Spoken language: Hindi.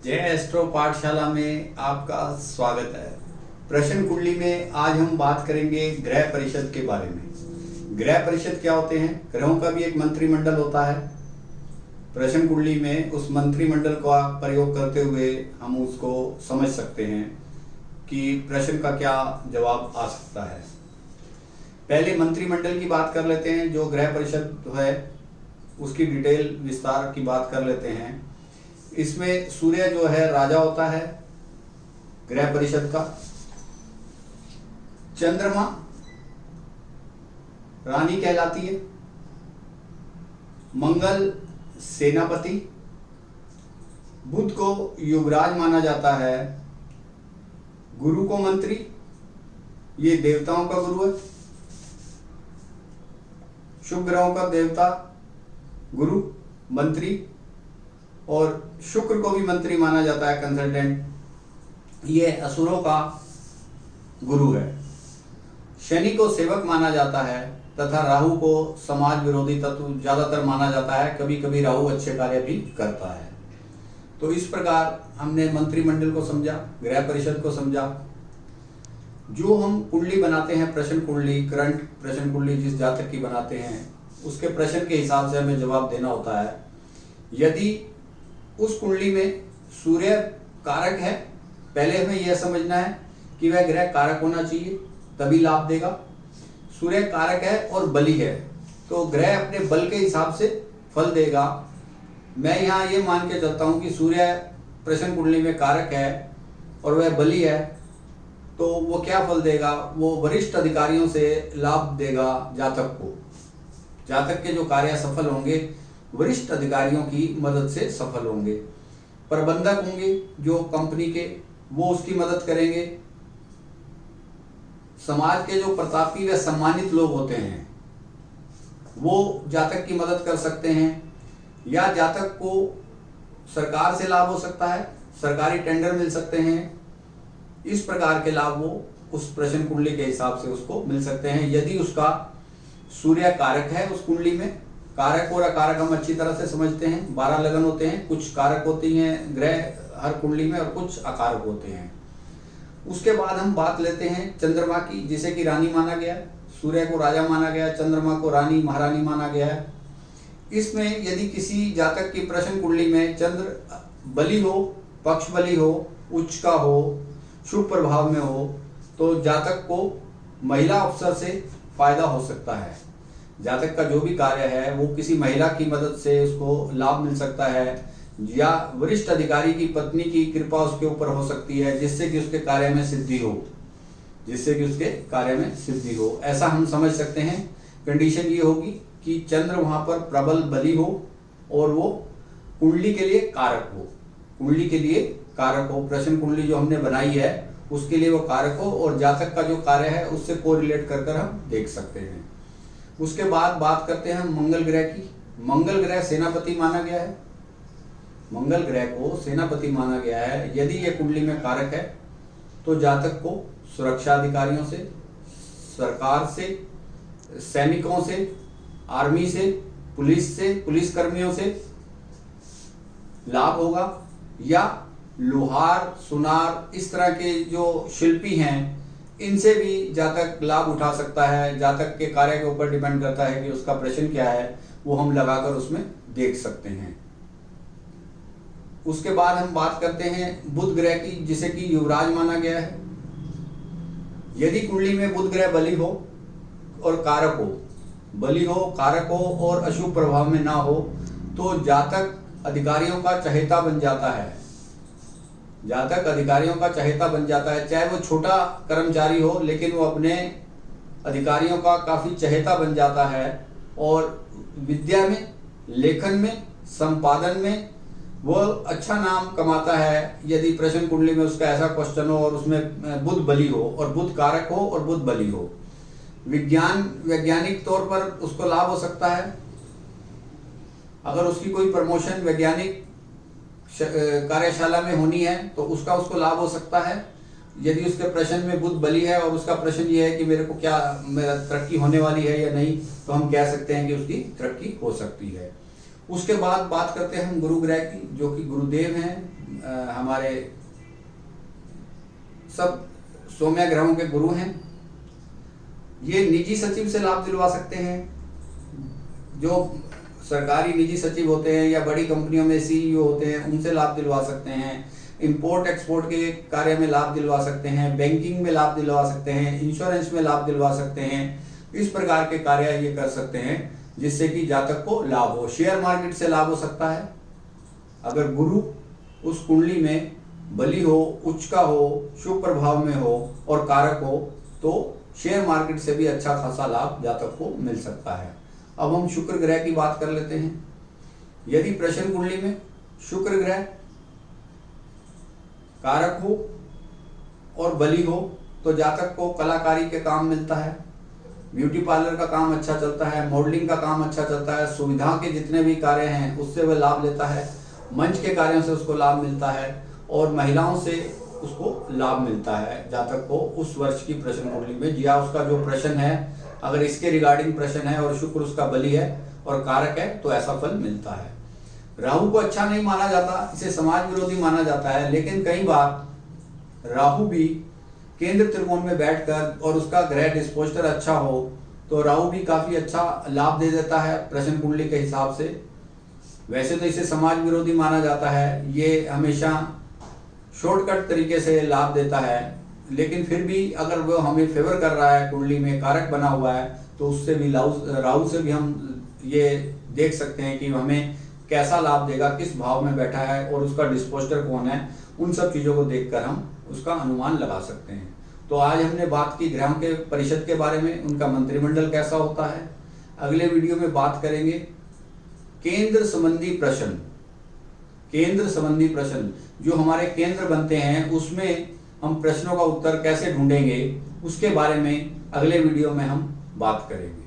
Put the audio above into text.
जय एस्ट्रो पाठशाला में आपका स्वागत है। प्रश्न कुंडली में आज हम बात करेंगे ग्रह परिषद के बारे में। ग्रह परिषद क्या होते हैं? ग्रहों का भी एक मंत्रिमंडल होता है। प्रश्न कुंडली में उस मंत्रिमंडल का प्रयोग करते हुए हम उसको समझ सकते हैं कि प्रश्न का क्या जवाब आ सकता है। पहले मंत्रिमंडल की बात कर लेते हैं। जो ग्रह परिषद है उसकी डिटेल विस्तार की बात कर लेते हैं। इसमें सूर्य जो है राजा होता है ग्रह परिषद का, चंद्रमा रानी कहलाती है, मंगल सेनापति, बुध को युवराज माना जाता है, गुरु को मंत्री, ये देवताओं का गुरु है, शुभ ग्रहों का देवता गुरु मंत्री, और शुक्र को भी मंत्री माना जाता है, कंसल्टेंट, ये असुरों का गुरु है। शनि को सेवक माना जाता है तथा राहु को समाज विरोधी तत्व ज्यादातर माना जाता है। कभी कभी राहु अच्छे कार्य भी करता है। तो इस प्रकार हमने मंत्रिमंडल को समझा, ग्रह परिषद को समझा। जो हम कुंडली बनाते हैं, प्रश्न कुंडली, करंट प्रश्न कुंडली जिस जातक की बनाते हैं उसके प्रश्न के हिसाब से हमें जवाब देना होता है। यदि उस कुंडली में सूर्य कारक है, पहले हमें यह समझना है कि वह ग्रह कारक होना चाहिए तभी लाभ देगा। सूर्य कारक है और बली है तो ग्रह अपने बल के हिसाब से फल देगा। मैं यहाँ ये मान के चलता हूँ कि सूर्य प्रश्न कुंडली में कारक है और वह बली है तो वो क्या फल देगा? वो वरिष्ठ अधिकारियों से लाभ देगा जातक को। जातक के जो कार्य सफल होंगे वरिष्ठ अधिकारियों की मदद से सफल होंगे। प्रबंधक होंगे जो कंपनी के, वो उसकी मदद करेंगे। समाज के जो प्रतापी व सम्मानित लोग होते हैं वो जातक की मदद कर सकते हैं। या जातक को सरकार से लाभ हो सकता है, सरकारी टेंडर मिल सकते हैं। इस प्रकार के लाभ वो उस प्रश्न कुंडली के हिसाब से उसको मिल सकते हैं यदि उसका सूर्य कारक है। उस कुंडली में कारक और अकारक हम अच्छी तरह से समझते हैं। 12 लगन होते हैं, कुछ कारक होती हैं ग्रह हर कुंडली में और कुछ अकारक होते हैं। उसके बाद हम बात लेते हैं चंद्रमा की, जिसे कि रानी माना गया है। सूर्य को राजा माना गया है, चंद्रमा को रानी महारानी माना गया है। इसमें यदि किसी जातक की प्रश्न कुंडली में चंद्र बली हो, पक्ष बली हो, उच्च का हो, शुभ प्रभाव में हो तो जातक को महिला अफसर से फायदा हो सकता है। जातक का जो भी कार्य है वो किसी महिला की मदद से उसको लाभ मिल सकता है या वरिष्ठ अधिकारी की पत्नी की कृपा उसके ऊपर हो सकती है जिससे कि उसके कार्य में सिद्धि हो, ऐसा हम समझ सकते हैं। कंडीशन ये होगी कि चंद्र वहां पर प्रबल बली हो और वो कुंडली के लिए कारक हो। प्रश्न कुंडली जो हमने बनाई है उसके लिए वो कारक हो और जातक का जो कार्य है उससे कोरिलेट कर हम देख सकते हैं। उसके बाद बात करते हैं मंगल ग्रह की। मंगल ग्रह सेनापति माना गया है। मंगल ग्रह को सेनापति माना गया है। यदि ये कुंडली में कारक है तो जातक को सुरक्षा अधिकारियों से, सरकार से, सैनिकों से, आर्मी से, पुलिस कर्मियों से लाभ होगा। या लोहार, सुनार, इस तरह के जो शिल्पी हैं इनसे भी जातक लाभ उठा सकता है। जातक के कार्य के ऊपर डिपेंड करता है कि उसका प्रश्न क्या है, वो हम लगाकर उसमें देख सकते हैं। उसके बाद हम बात करते हैं बुध ग्रह की, जिसे कि युवराज माना गया है। यदि कुंडली में बुध ग्रह बली हो और कारक हो, और अशुभ प्रभाव में ना हो तो जातक अधिकारियों का चहेता बन जाता है। चाहे वो छोटा कर्मचारी हो लेकिन वो अपने अधिकारियों का काफी चहेता बन जाता है और विद्या में, लेखन में, संपादन में वो अच्छा नाम कमाता है। यदि प्रश्न कुंडली में उसका ऐसा क्वेश्चन हो और उसमें बुध बली हो और बुध कारक हो और बुध बली हो, वैज्ञानिक तौर पर उसको लाभ हो सकता है। अगर उसकी कोई प्रमोशन वैज्ञानिक कार्यशाला में होनी है तो उसको लाभ हो सकता है। यदि उसके प्रश्न में बुध बली है और उसका प्रश्न ये है कि मेरा तरक्की होने वाली है या नहीं, तो हम कह सकते हैं कि उसकी तरक्की हो सकती है। उसके बाद बात करते हैं हम गुरु ग्रह की, जो कि गुरुदेव हैं, हमारे सब सौम्य ग्रहों के गुरु हैं। ये निजी सचिव से लाभ दिलवा सकते हैं, जो सरकारी निजी सचिव होते हैं या बड़ी कंपनियों में सीईओ होते हैं, उनसे लाभ दिलवा सकते हैं। इंपोर्ट एक्सपोर्ट के कार्य में लाभ दिलवा सकते हैं, बैंकिंग में लाभ दिलवा सकते हैं, इंश्योरेंस में लाभ दिलवा सकते हैं। इस प्रकार के कार्य ये कर सकते हैं जिससे कि जातक को लाभ हो। शेयर मार्केट से लाभ हो सकता है। अगर गुरु उस कुंडली में बली हो, उच्च का हो, शुभ प्रभाव में हो और कारक हो, तो शेयर मार्केट से भी अच्छा खासा लाभ जातक को मिल सकता है। अब हम शुक्र ग्रह की बात कर लेते हैं। यदि प्रश्न कुंडली में शुक्र ग्रह कारक हो और बली हो तो जातक को कलाकारी के काम मिलता है, ब्यूटी पार्लर का काम अच्छा चलता है, मॉडलिंग का काम अच्छा चलता है, सुविधा के जितने भी कार्य हैं उससे वह लाभ लेता है, मंच के कार्यों से उसको लाभ मिलता है और महिलाओं से उसको लाभ मिलता है जातक को उस वर्ष की प्रश्न कुंडली में। या उसका जो प्रश्न है अगर इसके रिगार्डिंग प्रश्न है और शुक्र उसका बली है और कारक है तो ऐसा फल मिलता है। राहु को अच्छा नहीं माना जाता, इसे समाज विरोधी माना जाता है, लेकिन कई बार राहु भी केंद्र त्रिकोण में बैठकर और उसका ग्रह डिस्पोजिटर अच्छा हो तो राहु भी काफी अच्छा लाभ दे देता है प्रश्न कुंडली के हिसाब से। वैसे तो इसे समाज विरोधी माना जाता है, ये हमेशा शॉर्टकट तरीके से लाभ देता है, लेकिन फिर भी अगर वो हमें फेवर कर रहा है, कुंडली में कारक बना हुआ है, तो उससे भी राहु से भी हम ये देख सकते हैं कि हमें कैसा लाभ देगा, किस भाव में बैठा है और उसका डिस्पोजिटर कौन है। उन सब चीज़ों को देखकर हम उसका अनुमान लगा सकते हैं। तो आज हमने बात की ग्रहों के परिषद के बारे में, उनका मंत्रिमंडल कैसा होता है। अगले वीडियो में बात करेंगे केंद्र संबंधी प्रश्न। केंद्र संबंधी प्रश्न जो हमारे केंद्र बनते हैं उसमें हम प्रश्नों का उत्तर कैसे ढूंढेंगे, उसके बारे में अगले वीडियो में हम बात करेंगे।